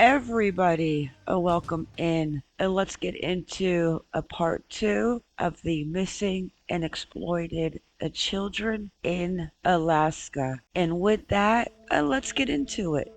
everybody, welcome in. And let's get into a part two of the missing and exploited children in Alaska. And with that, let's get into it.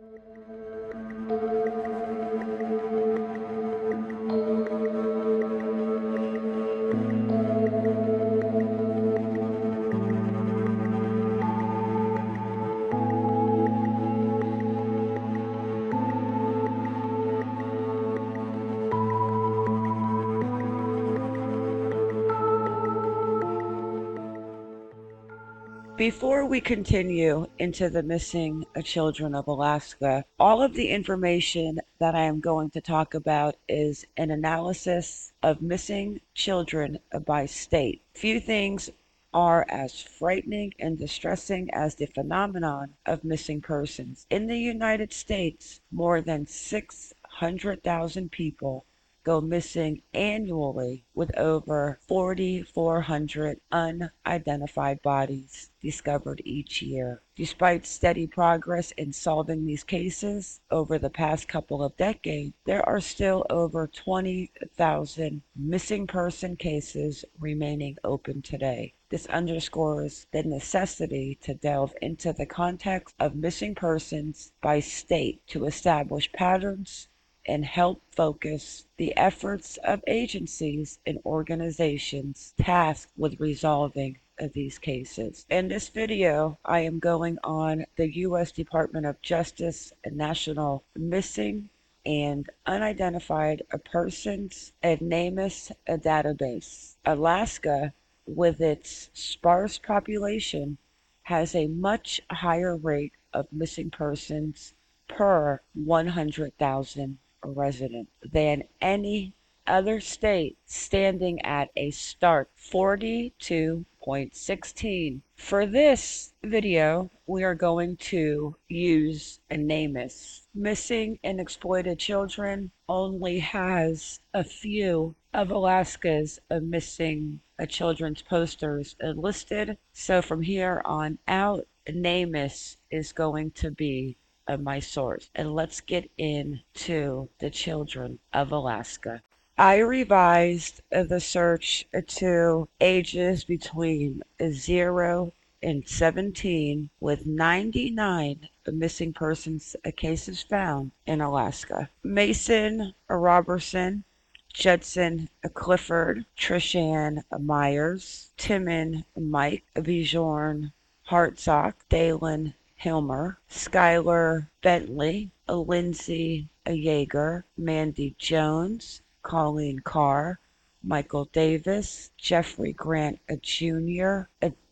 Before we continue into the missing children of Alaska, all of the information that I am going to talk about is an analysis of missing children by state. Few things are as frightening and distressing as the phenomenon of missing persons. In the United States, more than 600,000 people go missing annually, with over 4,400 unidentified bodies discovered each year. Despite steady progress in solving these cases over the past couple of decades, there are still over 20,000 missing person cases remaining open today. This underscores the necessity to delve into the context of missing persons by state to establish patterns and help focus the efforts of agencies and organizations tasked with resolving these cases. In this video, I am going on the U.S. Department of Justice National Missing and Unidentified Persons and NamUs database. Alaska, with its sparse population, has a much higher rate of missing persons per 100,000 resident than any other state, standing at a stark 42.16. For this video, we are going to use a NamUs. Missing and Exploited Children only has a few of Alaska's missing children's posters listed. So from here on out, NamUs is going to be my source. And let's get into the children of Alaska. I revised the search to ages between 0 and 17, with 99 missing persons cases found in Alaska. Mason Robertson, Judson Clifford, Trishan Myers, Timon Mike, Bjorn Hartsock, Dalen Hilmer, Skylar Bentley, Lindsay Yeager, Mandy Jones, Colleen Carr, Michael Davis, Jeffrey Grant Jr.,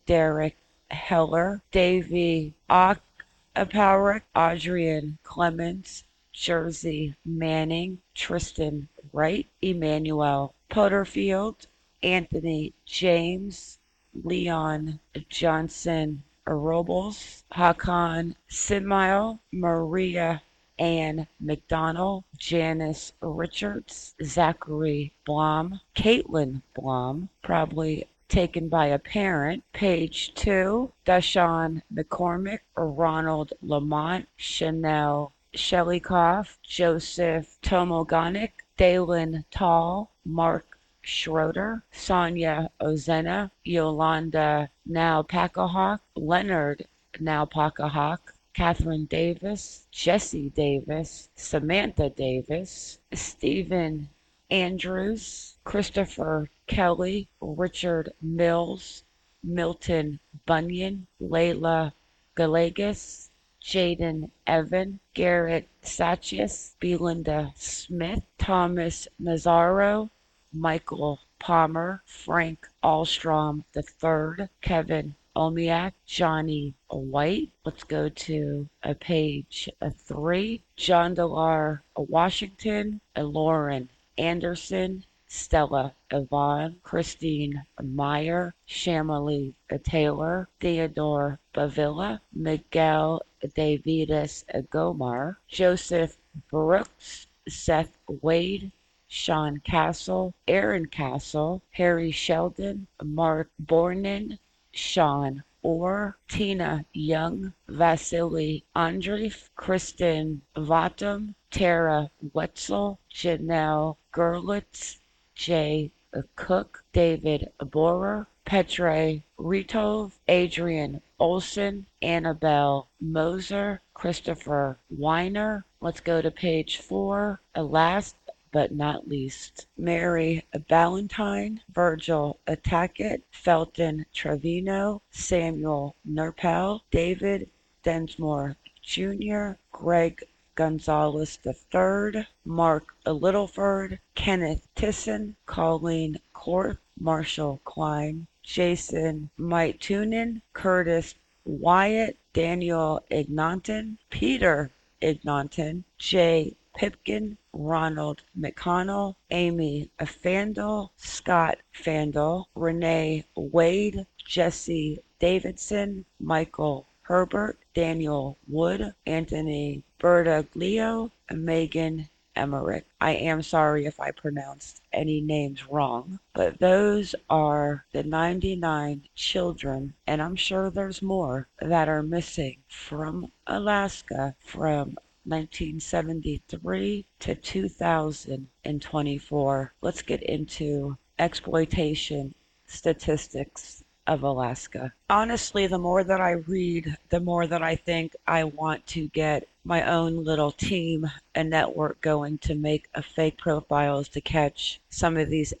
Derek Heller, Davy Akpowrick, Adrian Clemens, Jersey Manning, Tristan Wright, Emmanuel Potterfield, Anthony James, Leon Johnson Robles, Hakan Simile, Maria Ann McDonald, Janice Richards, Zachary Blom, Caitlin Blom, probably taken by a parent, Page 2, Dashawn McCormick, Ronald Lamont, Chanel Shelikoff, Joseph Tomogonic, Dalen Tall, Mark Schroeder, Sonia Ozena, Yolanda Naupakahawk, Leonard Naupakahawk, Catherine Davis, Jesse Davis, Samantha Davis, Stephen Andrews, Christopher Kelly, Richard Mills, Milton Bunyan, Layla Galagas, Jaden Evan, Garrett Sachias, Belinda Smith, Thomas Mazzaro, Michael Palmer, Frank Alstrom III, Kevin Omiak, Johnny White. Let's go to page 3. John Delar Washington, Lauren Anderson, Stella Yvonne, Christine Meyer, Shamali Taylor, Theodore Bavilla, Miguel Davidas Gomar, Joseph Brooks, Seth Wade, Sean Castle, Aaron Castle, Harry Sheldon, Mark Bornan, Sean Orr, Tina Young, Vasily Andreev, Kristen Vatum, Tara Wetzel, Janelle Gerlitz, Jay Cook, David Borer, Petre Ritov, Adrian Olson, Annabelle Moser, Christopher Weiner. Let's go to page 4. Last but not least, Mary Ballantyne, Virgil Attackett, Felton Trevino, Samuel Nerpel, David Densmore Jr., Greg Gonzalez III, Mark Littleford, Kenneth Tisson, Colleen Korth, Marshall Klein, Jason Maitunin, Curtis Wyatt, Daniel Ignanton, Peter Ignanton, Jay Pipkin, Ronald McConnell, Amy Fandel, Scott Fandel, Renee Wade, Jesse Davidson, Michael Herbert, Daniel Wood, Anthony Bertaglio, Megan Emmerich. I am sorry if I pronounced any names wrong, but those are the 99 children, and I'm sure there's more, that are missing from Alaska from 1973 to 2024. Let's get into exploitation statistics of Alaska. Honestly, the more that I read, the more that I think I want to get my own little team and network going to make a fake profiles to catch some of these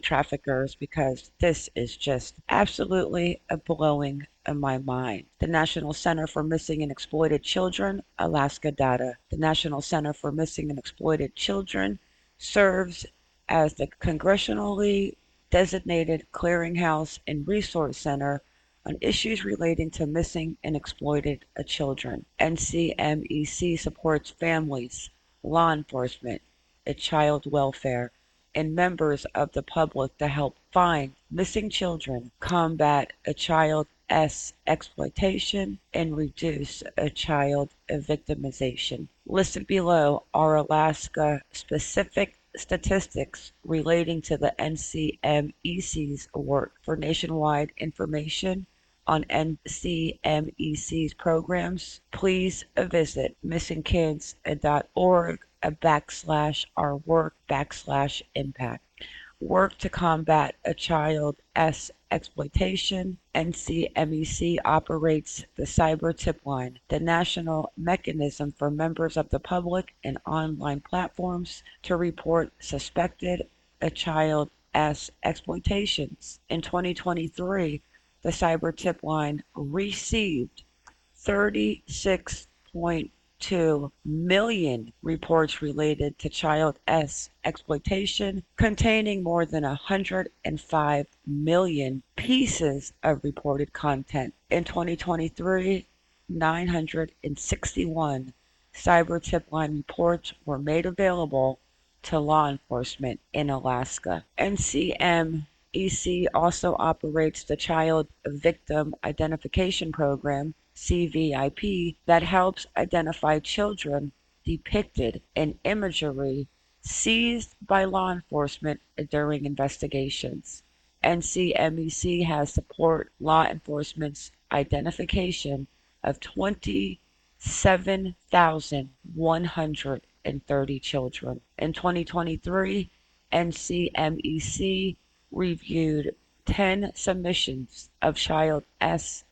traffickers, because this is just absolutely blowing my mind. The National Center for Missing and Exploited Children, Alaska data. The National Center for Missing and Exploited Children serves as the congressionally designated clearinghouse and resource center on issues relating to missing and exploited children. NCMEC supports families, law enforcement, child welfare, and members of the public to help find missing children, combat child exploitation, and reduce child victimization. Listed below are Alaska specific statistics relating to the NCMEC's work. For nationwide information on NCMEC's programs, please visit missingkids.org/our work/impact. Work to combat child exploitation. NCMEC operates the Cyber Tip Line, the national mechanism for members of the public and online platforms to report suspected child exploitations. In 2023, the Cyber Tip Line received 36.2 million reports related to child exploitation, containing more than 105 million pieces of reported content. In 2023, 961 cyber tip line reports were made available to law enforcement in Alaska. NCMEC also operates the Child Victim Identification Program, CVIP, that helps identify children depicted in imagery seized by law enforcement during investigations. NCMEC has support law enforcement's identification of 27,130 children. In 2023, NCMEC reviewed 10 submissions of child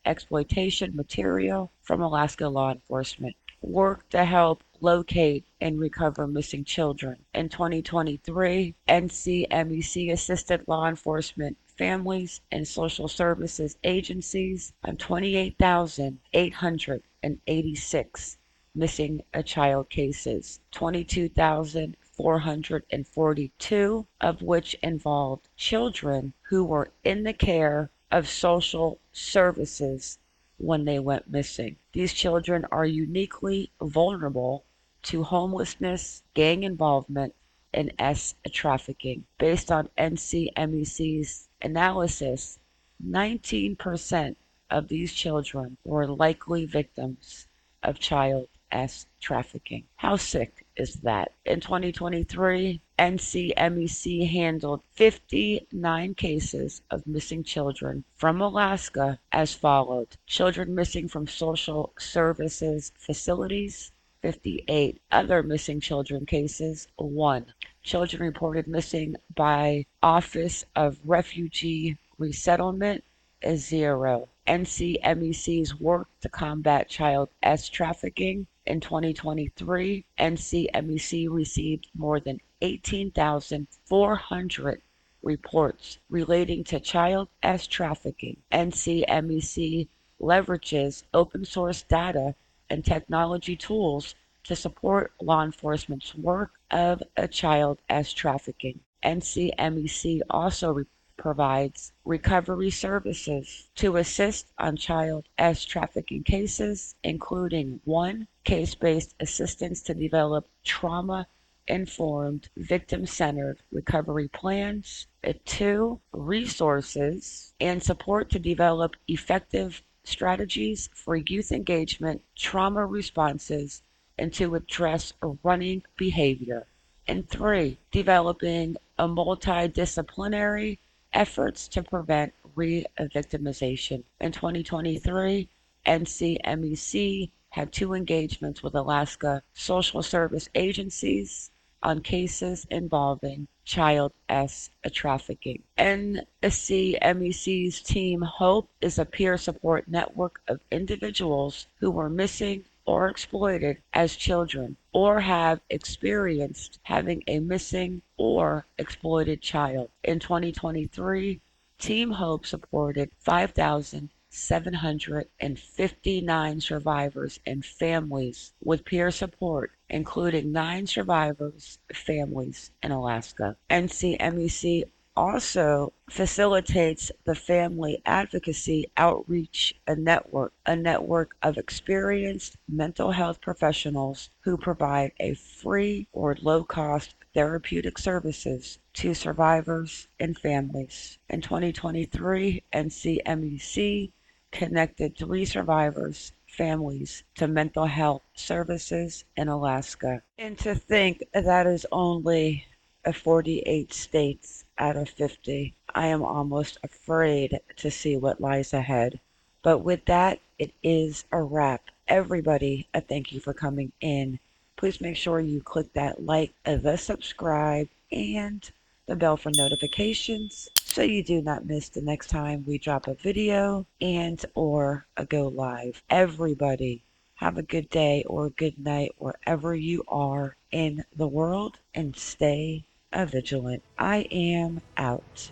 exploitation material from Alaska law enforcement. Work to help locate and recover missing children. In 2023, NCMEC assisted law enforcement, families, and social services agencies on 28,886 missing child cases, 22,442 of which involved children who were in the care of social services when they went missing. These children are uniquely vulnerable to homelessness, gang involvement, and trafficking. Based on NCMEC's analysis, 19% of these children were likely victims of child trafficking. How sick is that? In 2023, NCMEC handled 59 cases of missing children from Alaska as followed. Children missing from social services facilities, 58. Other missing children cases, 1. Children reported missing by Office of Refugee Resettlement is 0. NCMEC's work to combat child trafficking. In 2023, NCMEC received more than 18,400 reports relating to child trafficking. NCMEC leverages open source data and technology tools to support law enforcement's work of child trafficking. NCMEC also provides recovery services to assist on child trafficking cases, including 1. Case-based assistance to develop trauma-informed, victim-centered recovery plans. 2. Resources and support to develop effective strategies for youth engagement, trauma responses, and to address running behavior. And 3. Developing a multidisciplinary efforts to prevent re-victimization. In 2023, NCMEC had 2 engagements with Alaska social service agencies on cases involving child trafficking. NCMEC's Team Hope is a peer support network of individuals who were missing or exploited as children or have experienced having a missing or exploited child. In 2023, Team Hope supported 5,759 survivors and families with peer support, including 9 survivors' families in Alaska. NCMEC also facilitates the Family Advocacy Outreach Network, a network of experienced mental health professionals who provide a free or low-cost therapeutic services to survivors and families. In 2023, NCMEC connected 3 survivors' families to mental health services in Alaska. And to think that is only 48 states out of 50. I am almost afraid to see what lies ahead. But with that, it is a wrap. Everybody, thank you for coming in. Please make sure you click that like, the subscribe, and the bell for notifications so you do not miss the next time we drop a video and or go live. Everybody, have a good day or a good night wherever you are in the world and stay vigilant. I am out.